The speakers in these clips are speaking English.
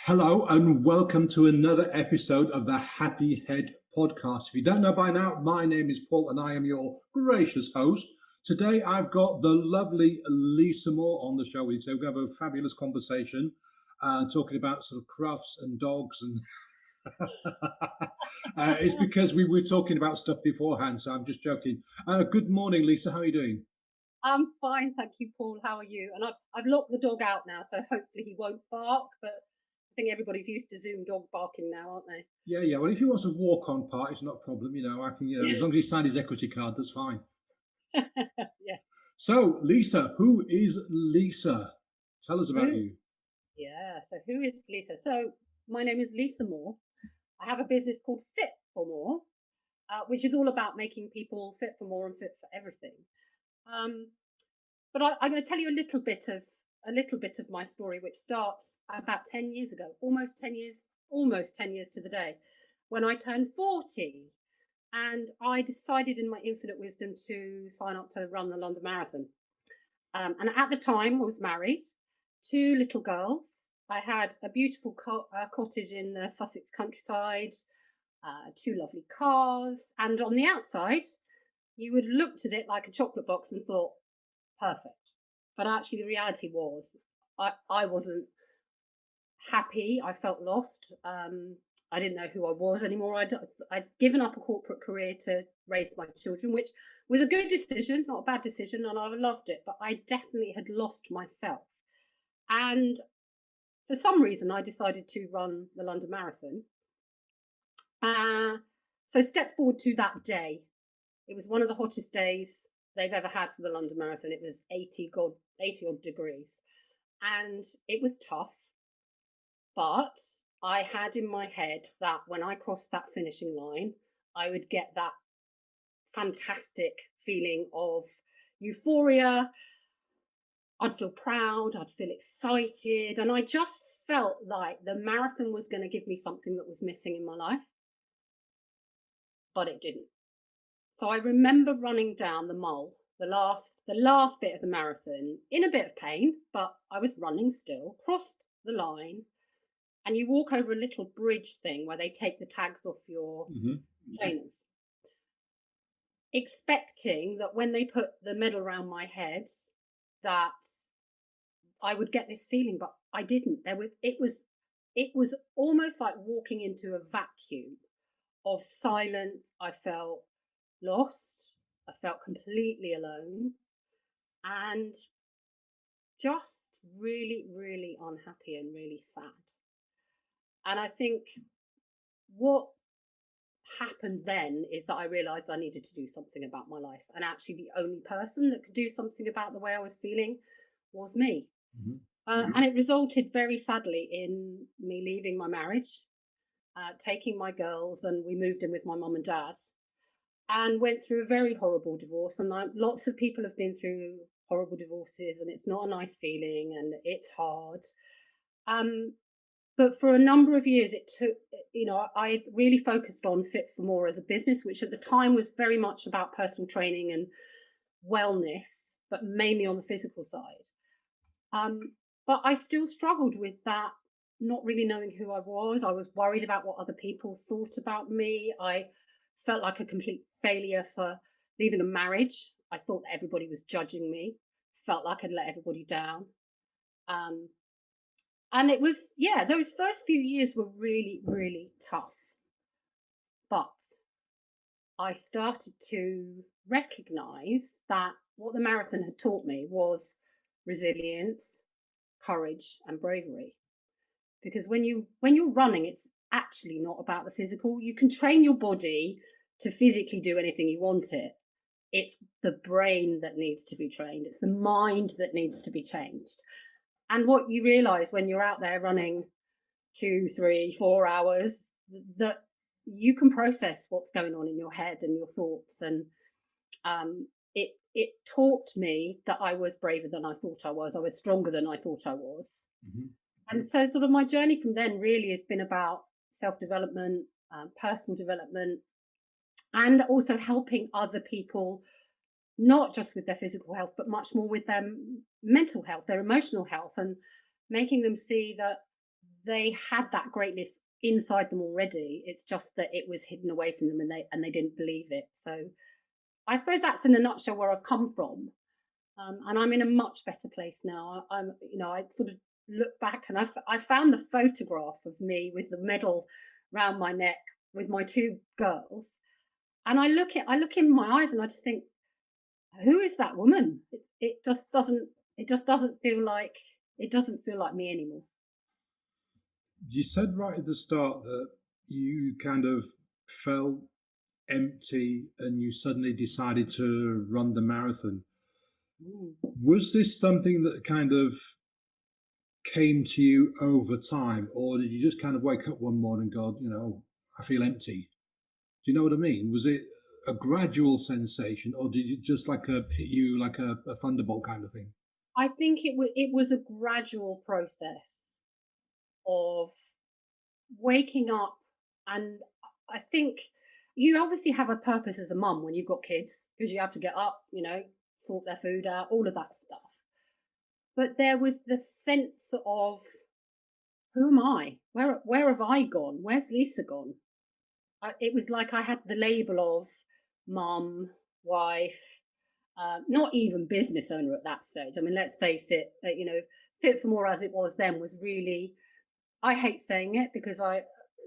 Hello and welcome to another episode of the Happy Head podcast. If you don't know by now, my name is Paul and I am your gracious host. Today I've got the lovely Lisa Moore on the show with you. So we're going to have a fabulous conversation talking about sort of crafts and dogs and it's because we were talking about stuff beforehand, so I'm just joking. Good morning, Lisa. How are you doing? I'm fine, thank you, Paul. How are you? And I've locked the dog out now, so hopefully he won't bark. But I think everybody's used to Zoom dog barking now, aren't they? Yeah. Well, if he wants to walk on part, it's not a problem. I can, as long as he signed his equity card, that's fine. Yeah. So, Lisa, who is Lisa? Tell us about you. Yeah. So who is Lisa? So my name is Lisa Moore. I have a business called Fit for More, which is all about making people fit for more and fit for everything. But I'm going to tell you a little bit of my story, which starts about 10 years ago, almost 10 years to the day, when I turned 40. And I decided in my infinite wisdom to sign up to run the London Marathon. And at the time, I was married, 2 little girls. I had a beautiful cottage in the Sussex countryside, 2 lovely cars. And on the outside, you would have looked at it like a chocolate box and thought, perfect. But actually, the reality was I wasn't happy. I felt lost. I didn't know who I was anymore. I'd given up a corporate career to raise my children, which was a good decision, not a bad decision, and I loved it. But I definitely had lost myself. And for some reason, I decided to run the London Marathon. So step forward to that day. It was one of the hottest days they've ever had for the London Marathon. It was 80 odd degrees. And it was tough. But I had in my head that when I crossed that finishing line, I would get that fantastic feeling of euphoria. I'd feel proud, I'd feel excited. And I just felt like the marathon was going to give me something that was missing in my life. But it didn't. So I remember running down the mole, the last bit of the marathon, in a bit of pain, but I was running still, crossed the line, and you walk over a little bridge thing where they take the tags off your trainers, expecting that when they put the medal around my head, that I would get this feeling, but I didn't. It was almost like walking into a vacuum of silence. I felt lost. I felt completely alone and just really, really unhappy and really sad. And I think what happened then is that I realized I needed to do something about my life. And actually, the only person that could do something about the way I was feeling was me. And it resulted very sadly in me leaving my marriage, taking my girls, and we moved in with my mum and dad. And went through a very horrible divorce. And lots of people have been through horrible divorces, and it's not a nice feeling, and it's hard. But for a number of years, it took, I really focused on Fit for More as a business, which at the time was very much about personal training and wellness, but mainly on the physical side. But I still struggled with that, not really knowing who I was. I was worried about what other people thought about me. I felt like a complete failure for leaving a marriage. I thought that everybody was judging me. Felt like I'd let everybody down. And it was, those first few years were really, really tough. But I started to recognize that what the marathon had taught me was resilience, courage, and bravery. Because when you're running, it's actually not about the physical. You can train your body to physically do anything you want it. It's the brain that needs to be trained. It's the mind that needs to be changed. And what you realize when you're out there running 2, 3, 4 hours, that you can process what's going on in your head and your thoughts. And it taught me that I was braver than I thought I was. I was stronger than I thought I was. And so sort of my journey from then really has been about self-development, personal development, and also helping other people, not just with their physical health, but much more with their mental health, their emotional health, and making them see that they had that greatness inside them already. It's just that it was hidden away from them, and they didn't believe it. So I suppose that's in a nutshell where I've come from. And I'm in a much better place now. I sort of look back, and I found the photograph of me with the medal round my neck with my two girls, and I look in my eyes, and I just think, who is that woman? It just doesn't feel like me anymore. You said right at the start that you kind of felt empty and you suddenly decided to run the marathon. Mm. Was this something that kind of came to you over time, or did you just kind of wake up one morning and go, I feel empty? Do you know what I mean? Was it a gradual sensation, or did it just hit you like a thunderbolt kind of thing? I think it was a gradual process of waking up, and I think you obviously have a purpose as a mum when you've got kids, because you have to get up, sort their food out, all of that stuff. But there was the sense of, who am I? Where have I gone? Where's Lisa gone? It was like I had the label of mum, wife, not even business owner at that stage. I mean, let's face it, Fit for More as it was then was really, I hate saying it because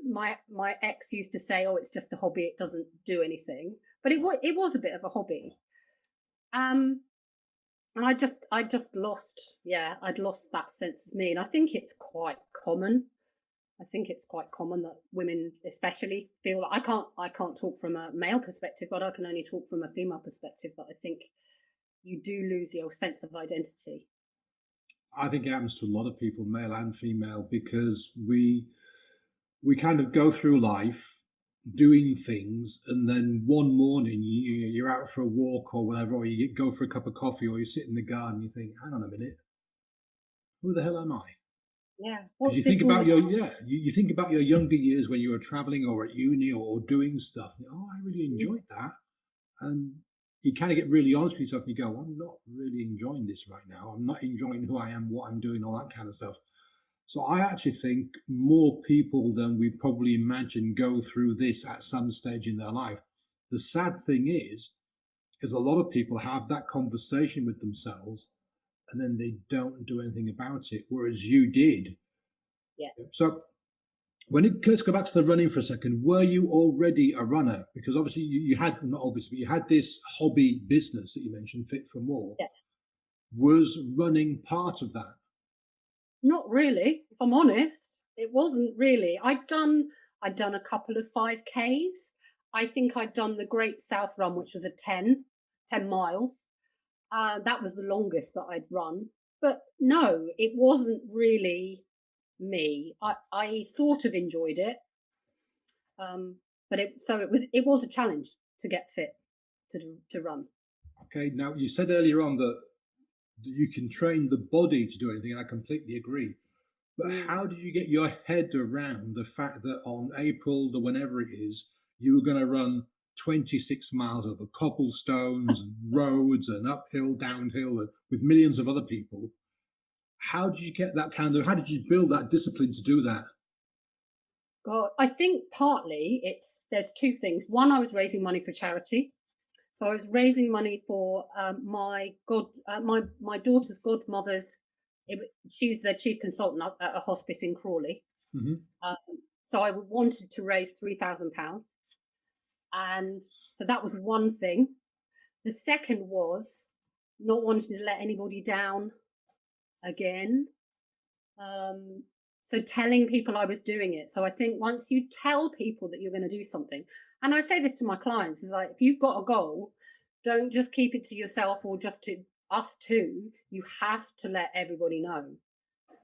my ex used to say, "Oh, it's just a hobby; it doesn't do anything." But it was a bit of a hobby, and I just lost, I'd lost that sense of me, and I think it's quite common. I think it's quite common that women, especially, feel like I can't talk from a male perspective, but I can only talk from a female perspective. But I think you do lose your sense of identity. I think it happens to a lot of people, male and female, because we kind of go through life doing things, and then one morning you're out for a walk or whatever, or you go for a cup of coffee, or you sit in the garden, and you think, hang on a minute, who the hell am I? Yeah, Because what's this all about? you think about your younger years when you were traveling or at uni or doing stuff. I really Mm. enjoyed that, and you kind of get really honest with yourself, and you go, I'm not really enjoying this right now. I'm not enjoying who I am, what I'm doing, all that kind of stuff. So I actually think more people than we probably imagine go through this at some stage in their life. The sad thing is a lot of people have that conversation with themselves and then they don't do anything about it, whereas you did. Yeah. So let's go back to the running for a second. Were you already a runner? Because obviously you had, not obviously, but you had this hobby business that you mentioned, Fit for More. Yeah. Was running part of that? Not really, if I'm honest. It wasn't really. I'd done a couple of 5Ks. I think I'd done the Great South Run, which was a 10 miles. That was the longest that I'd run. But no, it wasn't really me. I sort of enjoyed it. But it was a challenge to get fit to run. Okay, now you said earlier on that you can train the body to do anything, and I completely agree. But Mm. how did you get your head around the fact that on April, the whenever it is, you were going to run 26 miles over cobblestones and roads and uphill, downhill, and with millions of other people? How did you get that how did you build that discipline to do that? God, I think partly there's two things. One, I was raising money for charity. So I was raising money for my daughter's godmother's. She's the chief consultant at a hospice in Crawley. Mm-hmm. Um, so I wanted to raise £3,000, and so that was one thing. The second was not wanting to let anybody down again. So telling people I was doing it. So I think once you tell people that you're going to do something, and I say this to my clients, is like, if you've got a goal, don't just keep it to yourself or just to us two. You have to let everybody know,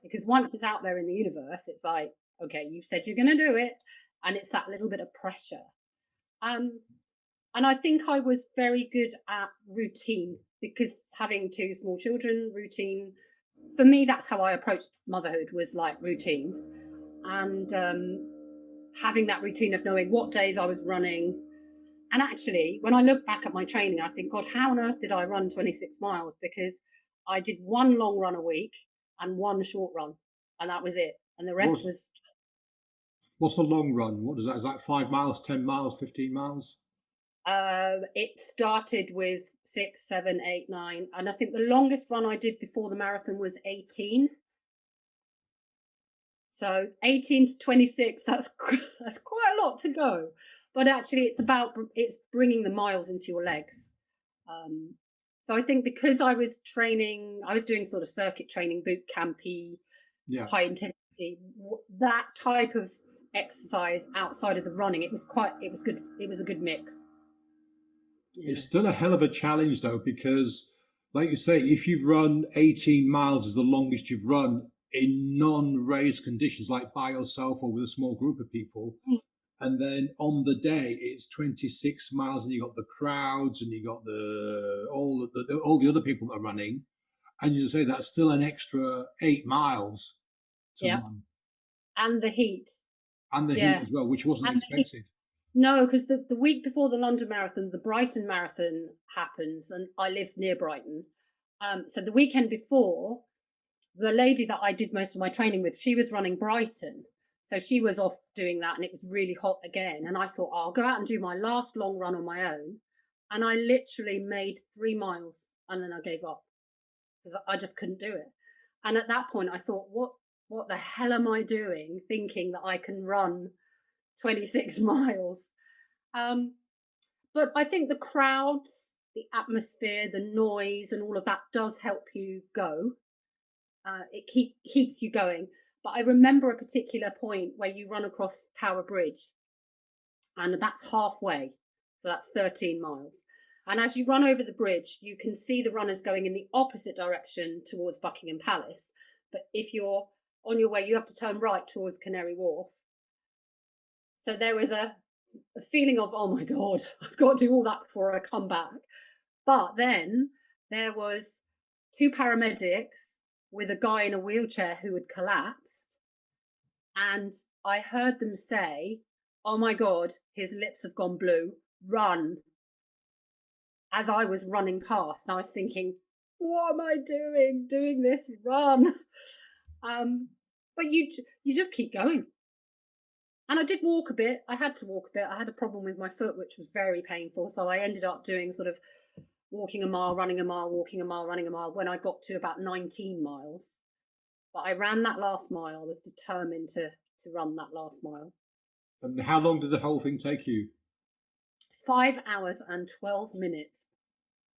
because once it's out there in the universe, it's like, okay, you've said you're going to do it, and it's that little bit of pressure. And I think I was very good at routine, because having two small children, routine for me, that's how I approached motherhood, was like routines, and having that routine of knowing what days I was running. And actually, when I look back at my training, I think, God, how on earth did I run 26 miles? Because I did one long run a week and one short run, and that was it. and the rest What's was what's a long run? What is that? Is that 5 miles, 10 miles, 15 miles? it started with 6, 7, 8, 9, and I think the longest run I did before the marathon was 18. So 18 to 26, that's quite a lot to go. But actually, it's bringing the miles into your legs. Um, so I think because I was doing sort of circuit training, boot campy, Yeah. high intensity, that type of exercise outside of the running. It was good. It was a good mix. Yeah. It's still a hell of a challenge though, because like you say, if you've run 18 miles is the longest you've run in non-race conditions, like by yourself or with a small group of people, Mm. and then on the day it's 26 miles and you got the crowds and you got all the other people that are running, and you say that's still an extra 8 miles to Yeah. run, And the heat. and the heat Yeah. as well, which wasn't And the heat. expected. No, because the week before the London Marathon, the Brighton Marathon happens, and I live near Brighton. So the weekend before, the lady that I did most of my training with, she was running Brighton. So she was off doing that, and it was really hot again. And I thought, oh, I'll go out and do my last long run on my own. And I literally made 3 miles, and then I gave up because I just couldn't do it. And at that point, I thought, what the hell am I doing? Thinking that I can run 26 miles. But I think the crowds, the atmosphere, the noise, and all of that does help you go. It keeps you going. But I remember a particular point where you run across Tower Bridge, and that's halfway. So that's 13 miles. And as you run over the bridge, you can see the runners going in the opposite direction towards Buckingham Palace. But if you're on your way, you have to turn right towards Canary Wharf. So there was a feeling of, oh my God, I've got to do all that before I come back. But then there was two paramedics with a guy in a wheelchair who had collapsed. And I heard them say, oh my God, his lips have gone blue, run. As I was running past, and I was thinking, what am I doing this, run. But you just keep going. And I did walk a bit. I had to walk a bit. I had a problem with my foot, which was very painful. So I ended up doing sort of walking a mile, running a mile, walking a mile, running a mile when I got to about 19 miles. But I ran that last mile. I was determined to run that last mile. And how long did the whole thing take you? 5 hours and 12 minutes.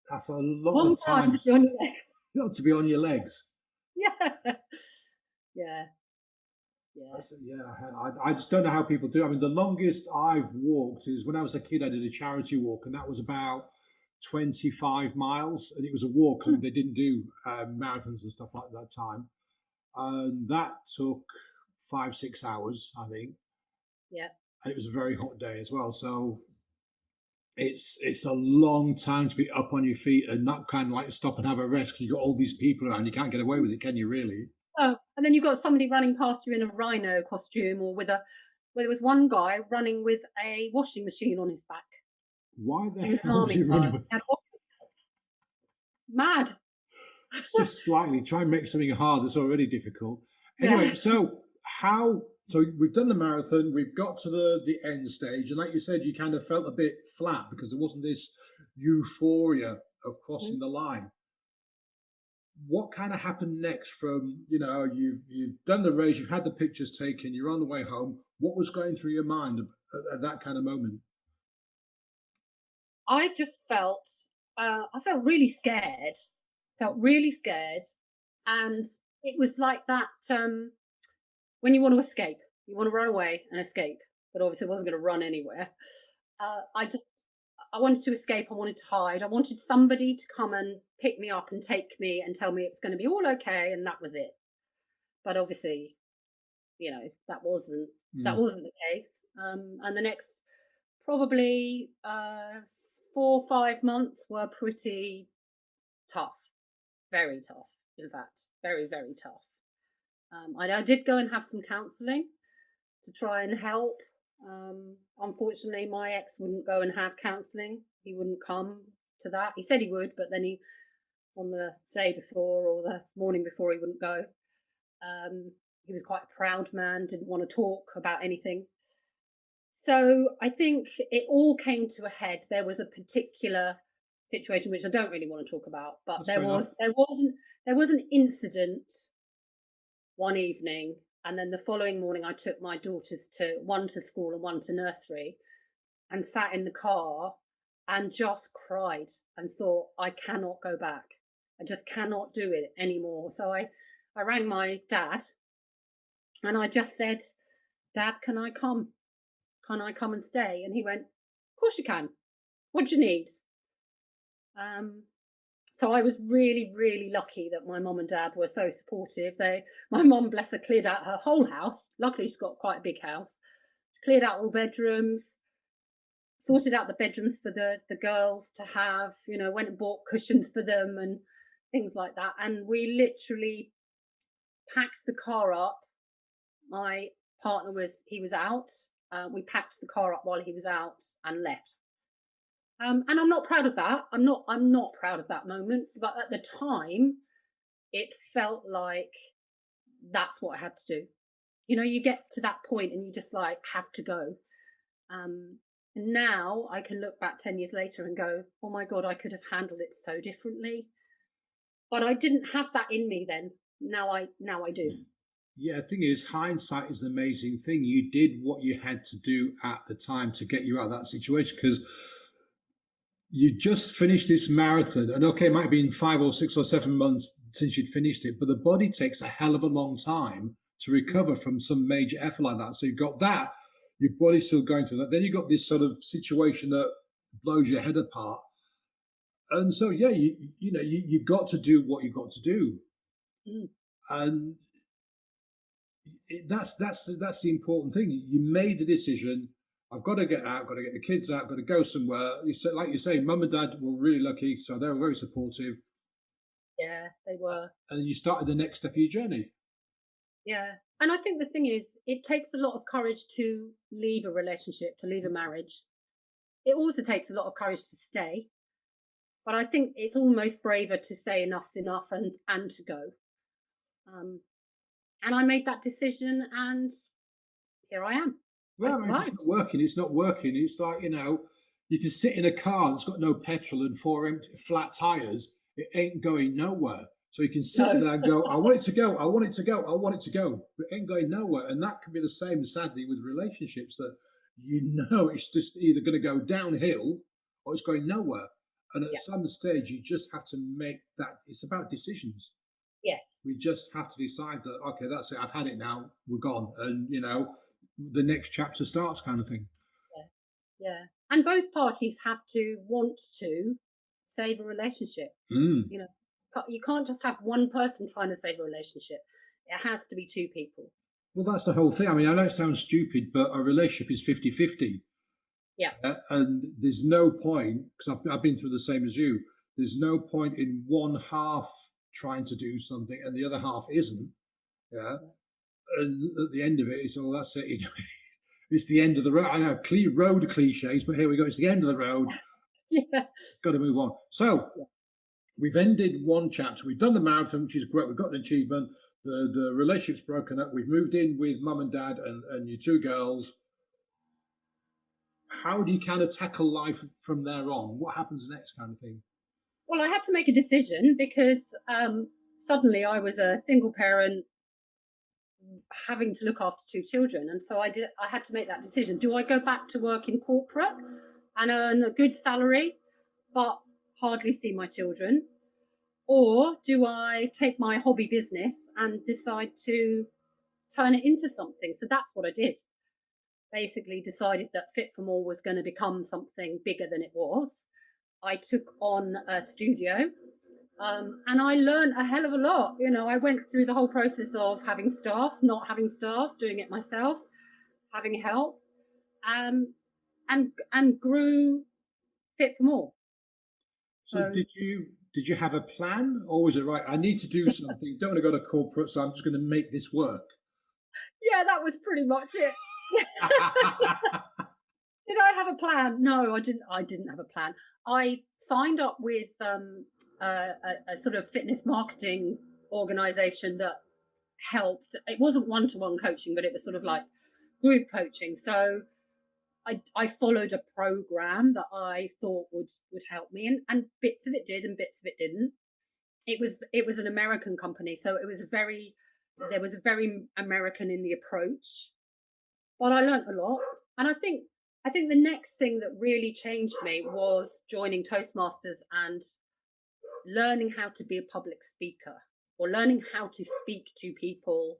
That's a lot Long of time time to be on your legs. not to be on your legs. Yeah. Yeah. Yeah. I just don't know how people do. I mean, the longest I've walked is when I was a kid. I did a charity walk, and that was about 25 miles, and it was a walk. I mean, they didn't do marathons and stuff like that time, and that took 5 6 hours, I think. Yeah. And it was a very hot day as well, so it's a long time to be up on your feet and not kind of like stop and have a rest because you've got all these people around. You can't get away with it, can you? Really? Oh, and then you've got somebody running past you in a rhino costume or well, there was one guy running with a washing machine on his back. Why the He was an hell was army he guy. running? Mad. It's just slightly try and make something hard that's already difficult. Anyway, Yeah. so we've done the marathon, we've got to the end stage, and like you said, you kind of felt a bit flat because there wasn't this euphoria of crossing the line. What kind of happened next from, you've done the race, you've had the pictures taken, you're on the way home. What was going through your mind at that kind of moment? I just I felt really scared. Felt really scared. And it was like that when you want to escape, you want to run away and escape, but obviously I wasn't going to run anywhere. I wanted to escape. I wanted to hide. I wanted somebody to come and pick me up and take me and tell me it was going to be all okay, and that was it. But obviously, that wasn't the case. And the next probably 4 or 5 months were pretty tough, very tough. In fact, very very tough. I did go and have some counselling to try and help. Unfortunately, my ex wouldn't go and have counselling. He wouldn't come to that. He said he would, but then on the day before or the morning before, he wouldn't go. he was quite a proud man, didn't want to talk about anything. So I think it all came to a head. There was a particular situation which I don't really want to talk about, but That's fair enough. there was an incident one evening, and then the following morning I took my daughters one to school and one to nursery, and sat in the car and just cried and thought, I cannot go back. I just cannot do it anymore. So I rang my dad and I just said, Dad, can I come? Can I come and stay? And he went, of course you can. What do you need? So I was really, really lucky that my mum and dad were so supportive. My mum, bless her, cleared out her whole house. Luckily, she's got quite a big house. Cleared out all bedrooms, sorted out the bedrooms for the girls to have, went and bought cushions for them and things like that. And we literally packed the car up. My partner he was out. We packed the car up while he was out and left. And I'm not proud of that. I'm not proud of that moment. But at the time, it felt like that's what I had to do. You get to that point and you just like have to go. And now I can look back 10 years later and go, oh my God, I could have handled it so differently. But I didn't have that in me then. Now I do. Yeah, the thing is, hindsight is an amazing thing. You did what you had to do at the time to get you out of that situation, because you just finished this marathon, and okay, it might have been 5 or 6 or 7 months since you'd finished it, but the body takes a hell of a long time to recover from some major effort like that. So you've got that, your body's still going through that. Then you've got this sort of situation that blows your head apart. And so, yeah, you got to do what you got to do. Mm. And that's the important thing. You made the decision. I've got to get out, got to get the kids out, got to go somewhere. You said, like you say, mum and dad were really lucky, so they were very supportive. Yeah, they were. And then you started the next step of your journey. Yeah. And I think the thing is, it takes a lot of courage to leave a relationship, to leave a marriage. It also takes a lot of courage to stay. But I think it's almost braver to say enough's enough and to go. And I made that decision, and here I am. Well, I mean, if it's not working, it's not working. It's like, you can sit in a car that's got no petrol and 4 empty flat tires. It ain't going nowhere. So you can sit there and go, I want it to go, I want it to go, I want it to go, but it ain't going nowhere. And that can be the same, sadly, with relationships, that it's just either going to go downhill or it's going nowhere. And at some stage, you just have to make that. It's about decisions. Yes. We just have to decide that, okay, that's it. I've had it now. We're gone. And, the next chapter starts, kind of thing. Yeah. And both parties have to want to save a relationship. You can't just have one person trying to save a relationship. It has to be two people. Well, that's the whole thing. I mean, I know it sounds stupid, but a relationship is 50-50. Yeah. And there's no point, because I've been through the same as you, there's no point in one half trying to do something and the other half isn't. Yeah. And at the end of it, it's all, that's it. It's the end of the road. I know road cliches, but here we go. It's the end of the road. Yeah. Got to move on. So we've ended one chapter. We've done the marathon, which is great. We've got an achievement. The relationship's broken up. We've moved in with mum and dad and your 2 girls. How do you kind of tackle life from there on? What happens next, kind of thing? Well, I had to make a decision because suddenly I was a single parent having to look after 2 children. And so I had to make that decision. Do I go back to work in corporate and earn a good salary, but hardly see my children? Or do I take my hobby business and decide to turn it into something? So that's what I did. Basically decided that Fit for More was going to become something bigger than it was. I took on a studio, and I learned a hell of a lot. I went through the whole process of having staff, not having staff, doing it myself, having help, and grew Fit for More. So did you have a plan, or was it right? I need to do something. Don't want to go to corporate, so I'm just going to make this work. Yeah, that was pretty much it. Did I have a plan? No, I didn't have a plan. I signed up with a sort of fitness marketing organization that helped. It wasn't one-to-one coaching, but it was sort of like group coaching. So I followed a program that I thought would help me, and bits of it did and bits of it didn't. It was an American company, so it was there was a very American in the approach, but I learned a lot. And I think the next thing that really changed me was joining Toastmasters and learning how to be a public speaker, or learning how to speak to people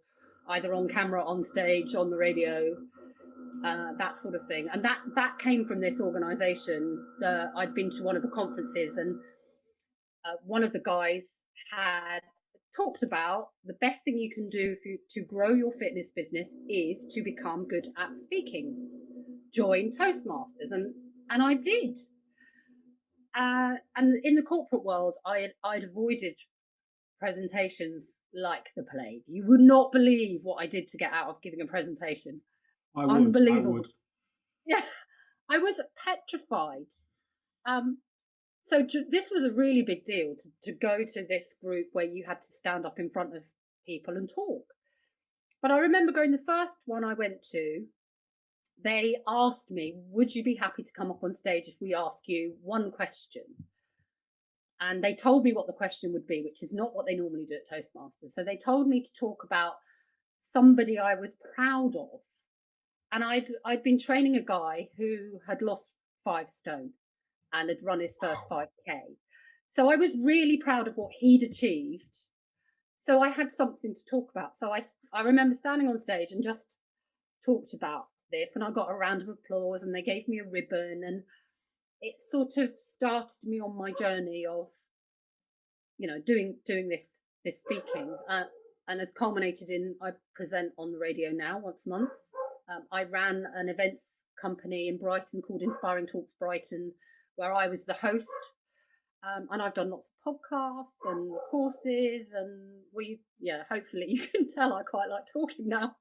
either on camera, on stage, on the radio, that sort of thing. And that came from this organization. I'd been to one of the conferences, and one of the guys had talked about the best thing you can do to grow your fitness business is to become good at speaking. Join Toastmasters, and I did. And in the corporate world, I'd avoided presentations like the plague. You would not believe what I did to get out of giving a presentation. Unbelievable. I would. Yeah, I was petrified. So this was a really big deal to go to this group where you had to stand up in front of people and talk. But I remember going, the first one I went to, they asked me, would you be happy to come up on stage if we ask you one question? And they told me what the question would be, which is not what they normally do at Toastmasters. So they told me to talk about somebody I was proud of. And I'd been training a guy who had lost 5 stone and had run his first 5K. So I was really proud of what he'd achieved. So I had something to talk about. So I remember standing on stage and just talked about this, and I got a round of applause, and they gave me a ribbon, and it sort of started me on my journey of, doing this speaking, and has culminated in, I present on the radio now once a month. I ran an events company in Brighton called Inspiring Talks Brighton, where I was the host. And I've done lots of podcasts and courses, and hopefully you can tell I quite like talking now.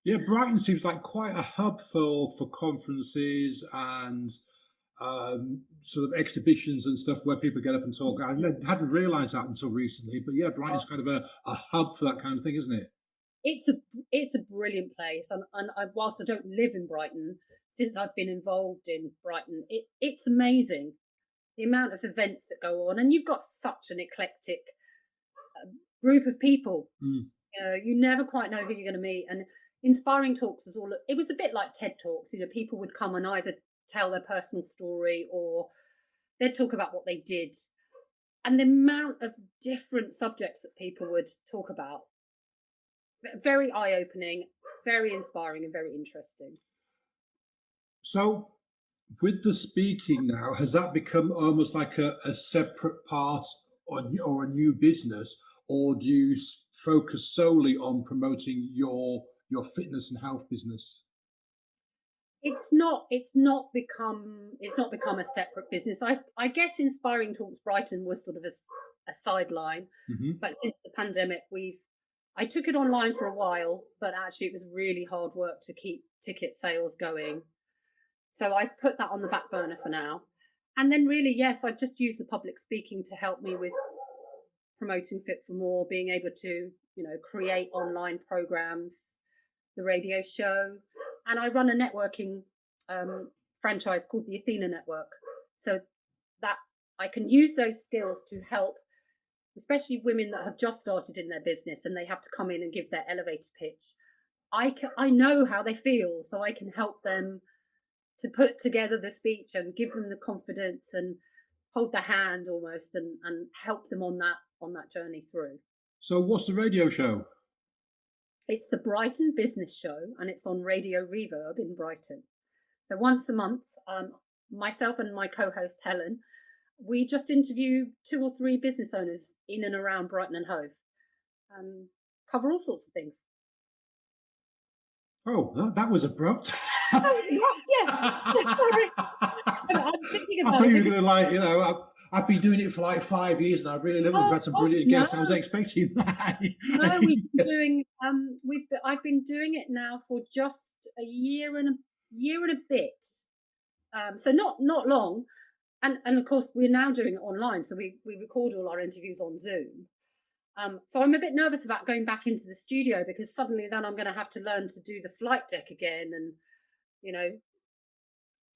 Yeah, Brighton seems like quite a hub for conferences and sort of exhibitions and stuff where people get up and talk. I hadn't realised that until recently, but yeah, Brighton's kind of a hub for that kind of thing, isn't it? It's a brilliant place, and whilst I don't live in Brighton, since I've been involved in Brighton, it's amazing the amount of events that go on, and you've got such an eclectic group of people. You never quite know who you're going to meet. And Inspiring Talks it was a bit like TED Talks. People would come and either tell their personal story, or they'd talk about what they did, and the amount of different subjects that people would talk about, very eye-opening, very inspiring, and very interesting. So with the speaking now, has that become almost like a separate part or a new business, or do you focus solely on promoting your fitness and health business? It's not become a separate business. I guess Inspiring Talks Brighton was sort of a sideline, but since the pandemic, I took it online for a while, but actually it was really hard work to keep ticket sales going. So I've put that on the back burner for now. And then really, yes, I just use the public speaking to help me with promoting Fit for More, being able to, create online programs, the radio show. And I run a networking franchise called the Athena Network. So that I can use those skills to help, especially women that have just started in their business and they have to come in and give their elevator pitch. I know how they feel, so I can help them to put together the speech and give them the confidence and hold their hand almost, and help them on that journey through. So what's the radio show? It's the Brighton Business Show, and it's on Radio Reverb in Brighton. So once a month, myself and my co-host Helen, we just interview 2 or 3 business owners in and around Brighton and Hove, and cover all sorts of things. Oh, that was abrupt. Sorry. I'm thinking about I thought you were going to I've been doing it for like 5 years and I really love it. We've had some brilliant guests. I was expecting that. No, we've been doing I've been doing it now for just a year and a bit. So not long. And of course we're now doing it online. So we record all our interviews on Zoom. So I'm a bit nervous about going back into the studio because suddenly then I'm going to have to learn to do the flight deck again and, you know,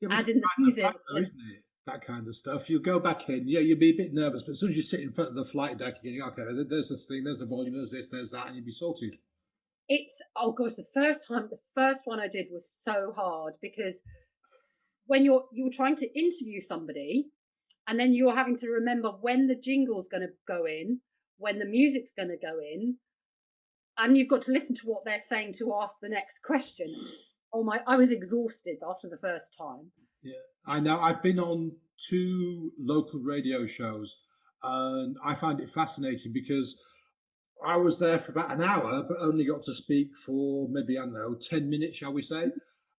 Yeah, but it's add in the part of the music. fact though, isn't it? That kind of stuff. You'll go back in, yeah, you'll be a bit nervous, but as soon as you sit in front of the flight deck again, you go, okay, there's this thing, there's the volume, there's this, there's that, and you'll be sorted. It's, oh gosh, the first one I did was so hard because when you're trying to interview somebody and then you're having to remember when the jingle's going to go in, when the music's going to go in, and you've got to listen to what they're saying to ask the next question. Oh my, I was exhausted after the first time. Yeah, I know. I've been on two local radio shows, and I find it fascinating because I was there for about an hour, but only got to speak for maybe, I don't know, 10 minutes, shall we say?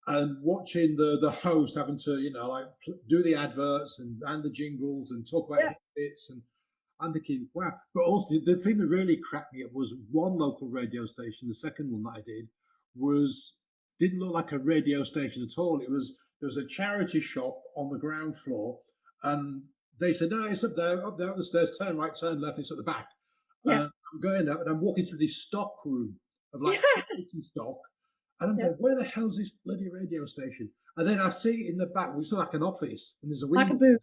And watching the host having to, like do the adverts and the jingles and talk about Yeah. hit bits, and I'm thinking, wow. But also, the thing that really cracked me up was one local radio station. The second one that I did was didn't look like a radio station at all. There was a charity shop on the ground floor, and they said, no, it's up there, up the stairs. Turn right, turn left. It's at the back. Yeah. I'm going up, and I'm walking through this stock room of like Yeah. charity stock, and I'm Yeah. going, where the hell's this bloody radio station? And then I see it in the back, which is like an office, and there's a Like a window. booth.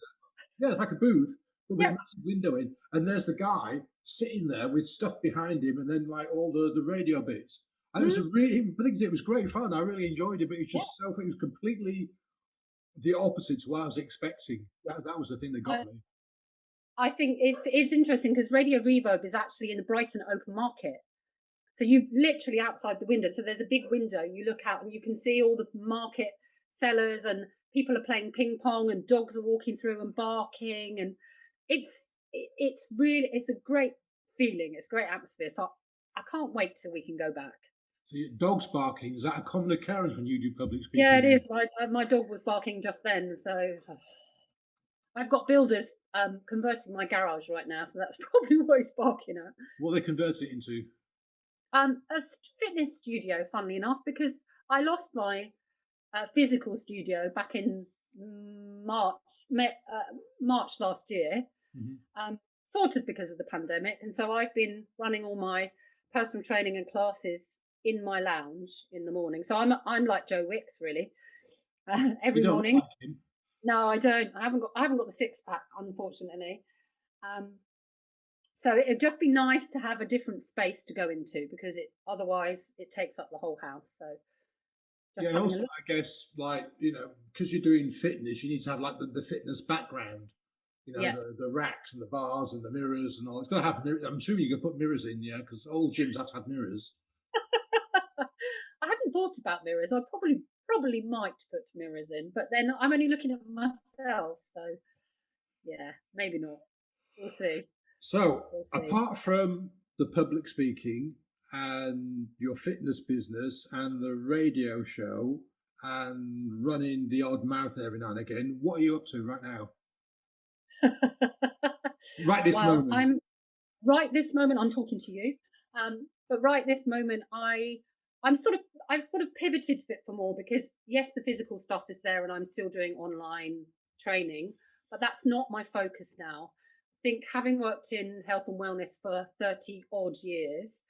Yeah, like a booth, but with a Yeah. massive window in, and there's the guy sitting there with stuff behind him, and then like all the radio bits. And it was Mhm. a really, I think it was great fun. I really enjoyed it, but it's Yeah. just so it was completely the opposite to what I was expecting. That was the thing that got I, me. I think it's interesting because Radio Reverb is actually in the Brighton open market. So you've literally outside the window. So there's a big window. You look out and you can see all the market sellers and people are playing ping pong and dogs are walking through and barking and it's really it's a great feeling. It's a great atmosphere. So I can't wait till we can go back. So dogs barking, is that a common occurrence when you do public Yeah, speaking it then? is. My dog was barking just then. So I've got builders converting my garage right now. So that's probably what he's barking at. What they convert it into? Fitness studio, funnily enough, because I lost my physical studio back in March last year, Mhm. sort of because of the pandemic. And so I've been running all my personal training and classes in my lounge in the morning. So I'm like Joe Wicks, really, You every don't look morning. like him. No, I don't. I haven't got the six pack, unfortunately. Um, so it'd just be nice to have a different space to go into because otherwise it takes up the whole house. So Yeah, just and having a also look. I guess like because you're doing fitness, you need to have like the fitness background. Yeah. The racks and the bars and the mirrors and all. It's got to have mirrors. I'm assuming you can put mirrors in, yeah, because all gyms have to have mirrors. I hadn't thought about mirrors. I probably might put mirrors in, but then I'm only looking at myself, so yeah, maybe not. We'll see. So, We'll see. apart from the public speaking and your fitness business and the radio show and running the odd marathon every now and again, what are you up to right now? Right this Well, moment. I'm right this moment. I'm talking to you, but right this moment, I'm sort of I've sort of pivoted fit for more because yes, the physical stuff is there, and I'm still doing online training, but that's not my focus now. I think having worked in health and wellness for 30 odd years,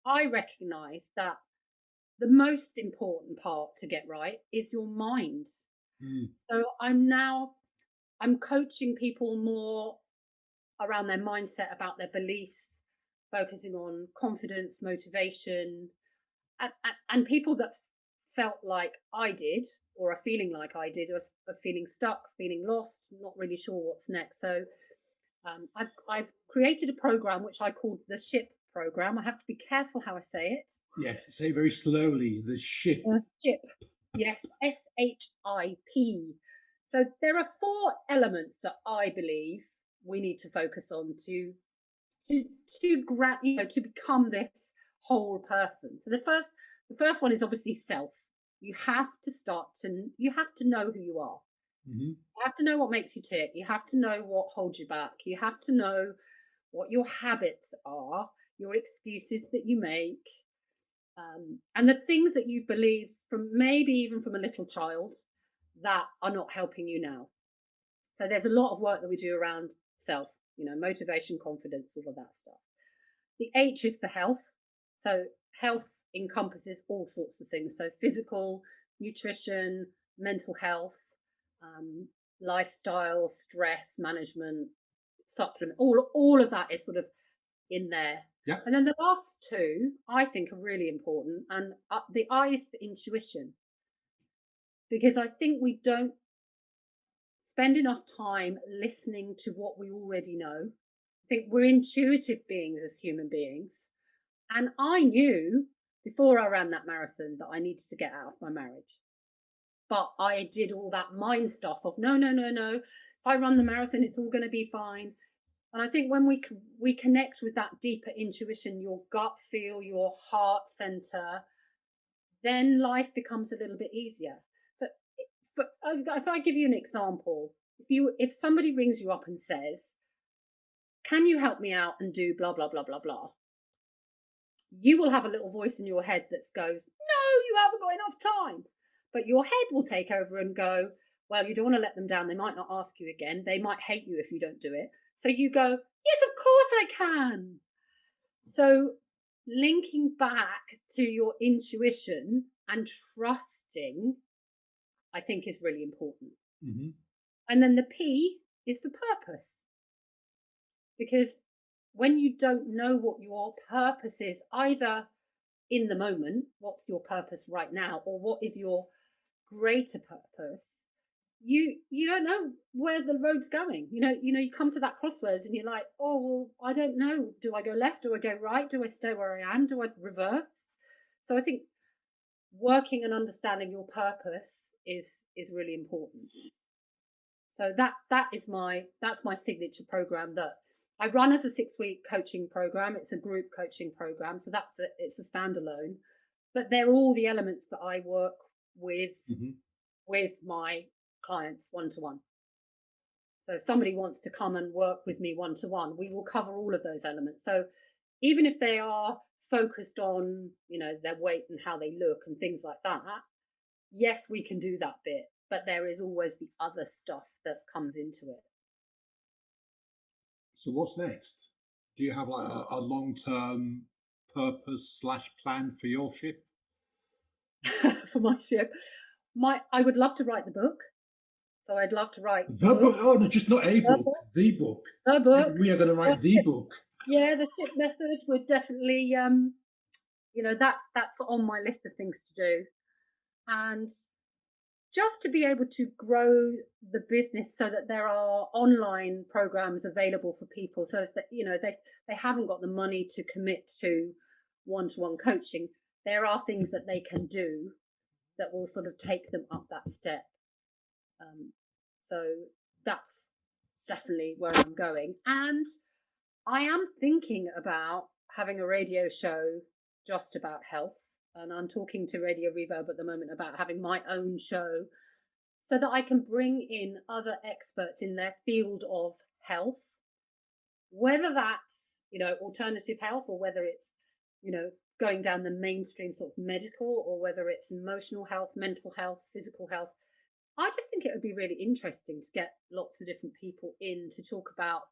I recognize that the most important part to get right is your mind. Mm, So I'm coaching people more around their mindset, about their beliefs, focusing on confidence, motivation, and people that felt like I did, or are feeling like I did, of feeling stuck, feeling lost, not really sure what's next. So I've created a program which I called the SHIP program. I have to be careful how I say it. yes, say very slowly. The ship. SHIP, yes, SHIP. So there are four elements that I believe we need to focus on to to become this whole person. So the first one is obviously self. You have to know who you are. Hmm. You have to know what makes you tick. You have to know what holds you back. You have to know what your habits are, your excuses that you make, and the things that you've believed from maybe even from a little child that are not helping you now. So there's a lot of work that we do around self, motivation, confidence, all of that stuff. The H is for health. So health encompasses all sorts of things. So physical, nutrition, mental health, um, lifestyle, stress management, supplement, all of that is sort of in there. Yeah. And then the last two I think are really important. And the I is for intuition, because I think we don't spend enough time listening to what we already know. I think we're intuitive beings as human beings. And I knew before I ran that marathon that I needed to get out of my marriage. But I did all that mind stuff of no, no, no, no. If I run the marathon, it's all going to be fine. And I think when we connect with that deeper intuition, your gut feel, your heart center, then life becomes a little bit easier. So if I give you an example, if somebody rings you up and says, can you help me out and do blah, blah, blah, blah, blah, you will have a little voice in your head that goes, no, you haven't got enough time. But your head will take over and go, well, you don't want to let them down. They might not ask you again. They might hate you if you don't do it. So you go, yes, of course I can. So linking back to your intuition and trusting, I think, is really important. Mm-hmm. And then the P is for purpose. Because when you don't know what your purpose is, either in the moment, what's your purpose right now, or what is your greater purpose, you don't know where the road's going. You come to that crossroads and you're like, oh, well, I don't know. Do I go left? Do I go right? Do I stay where I am? Do I reverse? So I think working and understanding your purpose is really important. So that's my signature program that I run as a 6-week coaching program. It's a group coaching program, so it's a standalone. But they're all the elements that I work with my clients one-to-one. So if somebody wants to come and work with me one-to-one, we will cover all of those elements. So even if they are focused on, their weight and how they look and things like that, yes, we can do that bit, but there is always the other stuff that comes into it. So what's next? Do you have like a long-term purpose / plan for your ship? For my ship, I would love to write the book. So I'd love to write the book. Oh no, just not a book. The book. The book. We are going to write the book. Yeah, the ship method would definitely. That's on my list of things to do, and just to be able to grow the business so that there are online programs available for people, so that they haven't got the money to commit to one-to-one coaching. There are things that they can do that will sort of take them up that step. So that's definitely where I'm going. And I am thinking about having a radio show just about health. And I'm talking to Radio Reverb at the moment about having my own show so that I can bring in other experts in their field of health, whether that's, alternative health, or whether it's, going down the mainstream sort of medical, or whether it's emotional health, mental health, physical health. I just think it would be really interesting to get lots of different people in to talk about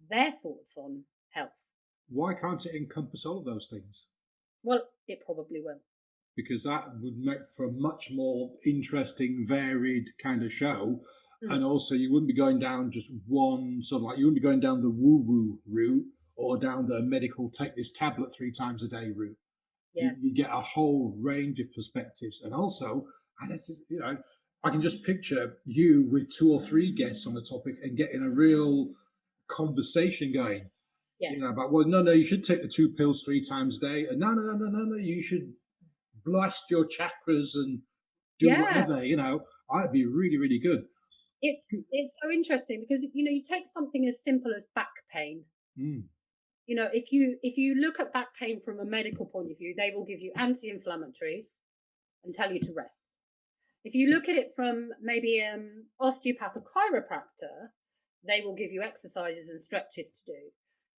their thoughts on health. Why can't it encompass all of those things? Well, it probably will. Because that would make for a much more interesting, varied kind of show. And also you wouldn't be going down just one sort of like, you wouldn't be going down the woo-woo route or down the medical take this tablet 3 times a day route. Yeah. You get a whole range of perspectives. And also, I can just picture you with 2 or 3 guests on the topic and getting a real conversation going. Yeah. About, well, no, you should take the 2 pills 3 times a day. And no, you should blast your chakras and do whatever. I'd be really, really good. It's so interesting because you take something as simple as back pain. If you look at back pain from a medical point of view, they will give you anti-inflammatories and tell you to rest. If you look at it from maybe an osteopath or chiropractor, they will give you exercises and stretches to do.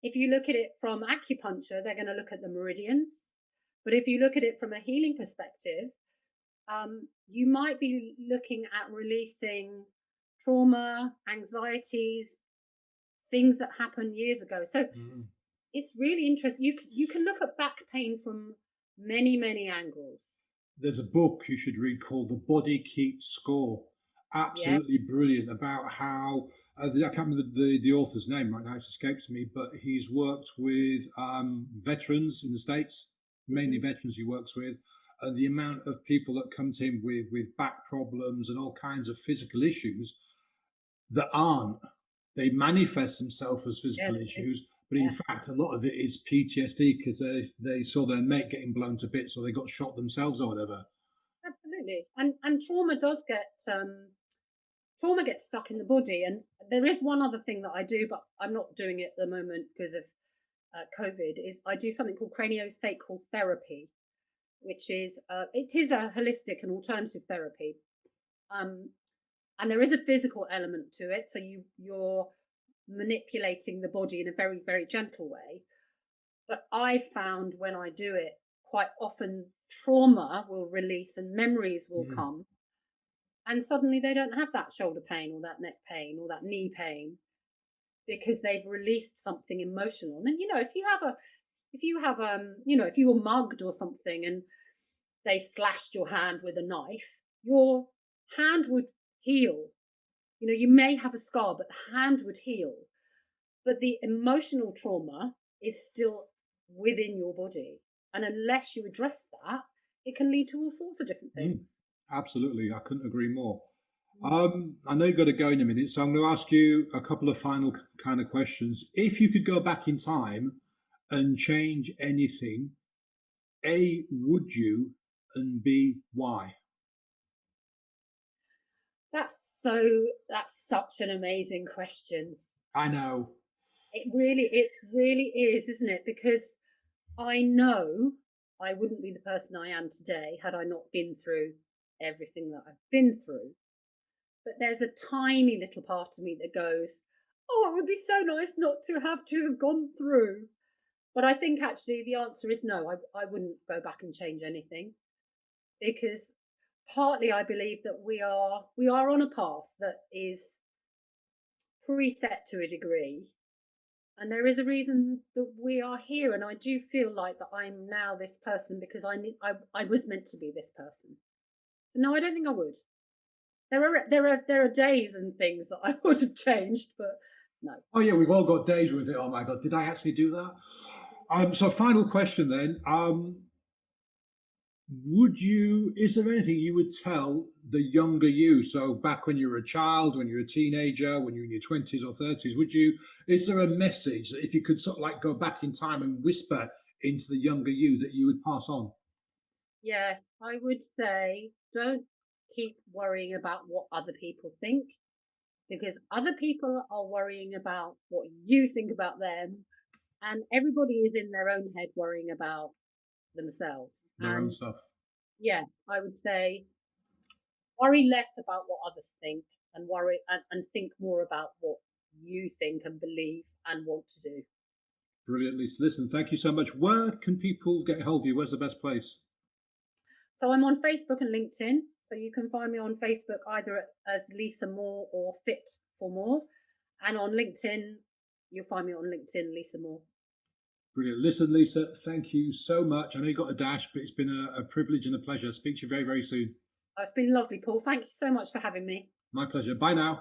If you look at it from acupuncture, they're going to look at the meridians. But if you look at it from a healing perspective, you might be looking at releasing trauma, anxieties, things that happened years ago. So it's really interesting. You can look at back pain from many angles. There's a book you should read called The Body Keeps Score. Yeah. Absolutely brilliant about how I can't remember the author's name right now, it escapes me, but he's worked with veterans in the States, mainly Hmm. veterans he works with, and the amount of people that come to him with back problems and all kinds of physical issues that aren't. They manifest themselves as Yeah, physical they do. issues, but in Yeah, fact, a lot of it is PTSD because they saw their mate getting blown to bits or they got shot themselves or whatever. absolutely. And trauma gets stuck in the body. And there is one other thing that I do, but I'm not doing it at the moment because of COVID. Is I do something called craniosacral therapy, which is it is a holistic and alternative therapy. Um, and there is a physical element to it, so you're manipulating the body in a very gentle way. But I found when I do it, quite often trauma will release and memories will Mm. come, and suddenly they don't have that shoulder pain or that neck pain or that knee pain because they've released something emotional. And if you were mugged or something and they slashed your hand with a knife, your hand would heal. You may have a scar, but the hand would heal. But the emotional trauma is still within your body. And unless you address that, it can lead to all sorts of different Mm. things. Absolutely, I couldn't agree more. Mm. I know you've got to go in a minute, so I'm going to ask you a couple of final kind of questions. If you could go back in time and change anything, A, would you? And B, why? That's such an amazing question. I know. It really is, isn't it? Because I know I wouldn't be the person I am today had I not been through everything that I've been through. But there's a tiny little part of me that goes, "Oh, it would be so nice not to have gone through." But I think actually the answer is no. I wouldn't go back and change anything because partly I believe that we are on a path that is preset to a degree, and there is a reason that we are here. And I do feel like that I'm now this person because I was meant to be this person. So no, I don't think I would. There are days and things that I would have changed, but no. Oh yeah, we've all got days with it. Oh my God, did I actually do that? So final question then. Is there anything you would tell the younger you? So back when you were a child, when you were a teenager, when you were in your 20s or 30s, is there a message that if you could sort of like go back in time and whisper into the younger you that you would pass on? Yes, I would say don't keep worrying about what other people think because other people are worrying about what you think about them, and everybody is in their own head worrying about themselves. Their own And stuff. yes, I would say worry less about what others think and think more about what you think and believe and want to do. Brilliantly. So listen, thank you so much. Where can people get hold of you? Where's the best place? So I'm on Facebook and LinkedIn. So you can find me on Facebook either as Lisa Moore or Fit for More. And on LinkedIn, you'll find me on LinkedIn, Lisa Moore. Brilliant. Listen, Lisa, thank you so much. I know you got a dash, but it's been a privilege and a pleasure. Speak to you very, very soon. It's been lovely, Paul. Thank you so much for having me. My pleasure. Bye now.